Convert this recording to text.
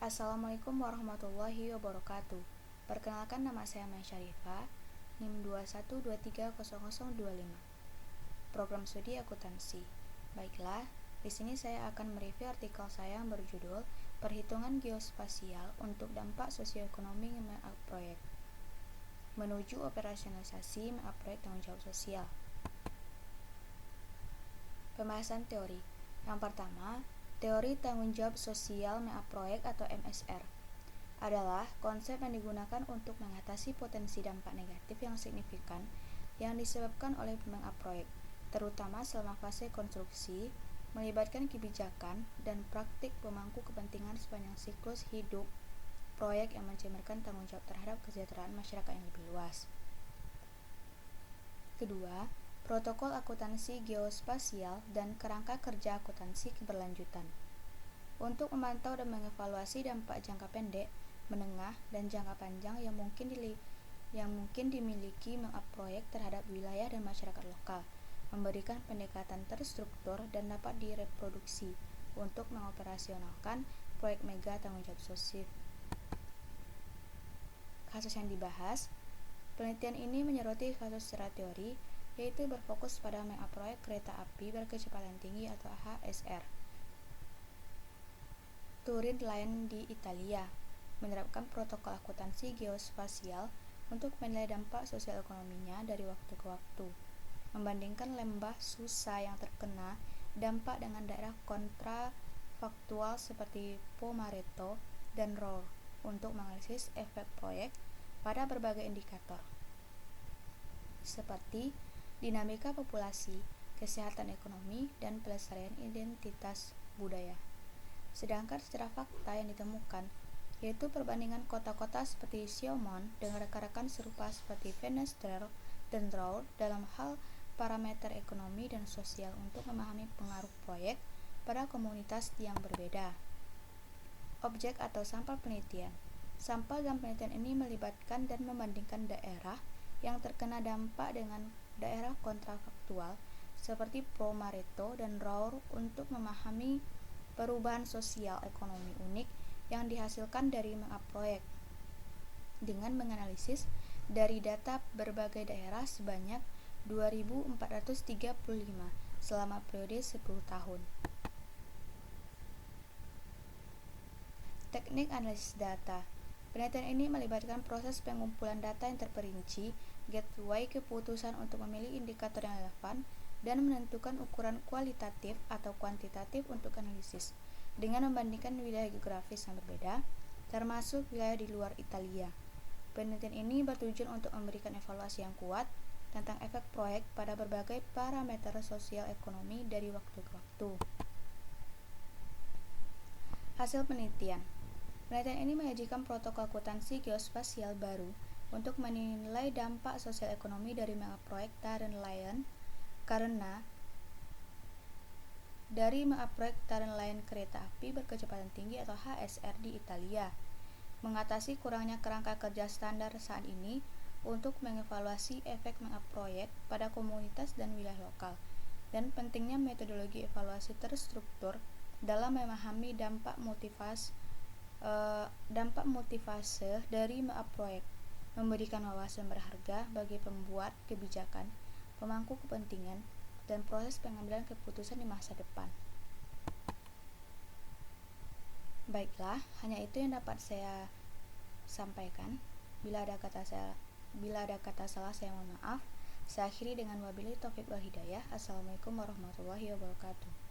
Assalamualaikum warahmatullahi wabarakatuh. Perkenalkan, nama saya Mai Syarifah, NIM 21230025. Program studi akuntansi. Baiklah, di sini saya akan mereview artikel saya yang berjudul Perhitungan Geospasial untuk Dampak Sosioekonomi MEA Proyek menuju operasionalisasi MEA Proyek Tanggung Jawab Sosial. Pembahasan teori. Yang pertama, teori tanggung jawab sosial MEA Proyek atau MSR adalah konsep yang digunakan untuk mengatasi potensi dampak negatif yang signifikan yang disebabkan oleh MEA Proyek, terutama selama fase konstruksi, melibatkan kebijakan dan praktik pemangku kepentingan sepanjang siklus hidup proyek yang mencerminkan tanggung jawab terhadap kesejahteraan masyarakat yang lebih luas. Kedua, protokol akuntansi geospasial dan kerangka kerja akuntansi keberlanjutan untuk memantau dan mengevaluasi dampak jangka pendek, menengah, dan jangka panjang yang mungkin dimiliki MEA Proyek terhadap wilayah dan masyarakat lokal, memberikan pendekatan terstruktur dan dapat direproduksi untuk mengoperasionalkan proyek mega tanggung jawab sosial. Kasus yang dibahas, penelitian ini menyoroti kasus secara teori, yaitu berfokus pada MEA Proyek Kereta Api Berkecepatan Tinggi atau HSR Turin Line di Italia, menerapkan protokol akuntansi geospasial untuk menilai dampak sosial ekonominya dari waktu ke waktu, membandingkan lembah Susa yang terkena dampak dengan daerah kontrafaktual seperti Pomareto dan Ruhr untuk menganalisis efek proyek pada berbagai indikator seperti dinamika populasi, kesehatan ekonomi, dan pelestarian identitas budaya. Sedangkan secara fakta yang ditemukan yaitu perbandingan kota-kota seperti Schaumont dengan rekan-rekan serupa seperti Venezuela dan Ruhr dalam hal parameter ekonomi dan sosial untuk memahami pengaruh proyek pada komunitas yang berbeda. Objek atau sampel penelitian. Sampel dalam penelitian ini melibatkan dan membandingkan daerah yang terkena dampak dengan daerah kontrafaktual seperti Pomareto dan Ruhr untuk memahami perubahan sosial ekonomi unik yang dihasilkan dari MEA Proyek dengan menganalisis dari data berbagai daerah sebanyak 2.435 selama periode 10 tahun. Teknik analisis data. Penelitian ini melibatkan proses pengumpulan data yang terperinci, gateway keputusan untuk memilih indikator yang relevan, dan menentukan ukuran kualitatif atau kuantitatif untuk analisis, dengan membandingkan wilayah geografis yang berbeda, termasuk wilayah di luar Italia. Penelitian ini bertujuan untuk memberikan evaluasi yang kuat tentang efek proyek pada berbagai parameter sosial ekonomi dari waktu ke waktu. Hasil penelitian. Penelitian ini menyajikan protokol akuntansi geospasial baru untuk menilai dampak sosial ekonomi dari MEA Proyek Turin Line karena dari MEA Proyek Turin Line Kereta Api Berkecepatan Tinggi atau HSR di Italia, mengatasi kurangnya kerangka kerja standar saat ini untuk mengevaluasi efek MEA Proyek pada komunitas dan wilayah lokal, dan pentingnya metodologi evaluasi terstruktur dalam memahami dampak multifase dari MEA Proyek, memberikan wawasan berharga bagi pembuat kebijakan, pemangku kepentingan, dan proses pengambilan keputusan di masa depan. Baiklah, hanya itu yang dapat saya sampaikan. Bila ada kata salah, saya mohon maaf. Saya akhiri dengan wabillahi taufiq wal hidayah. Assalamualaikum warahmatullahi wabarakatuh.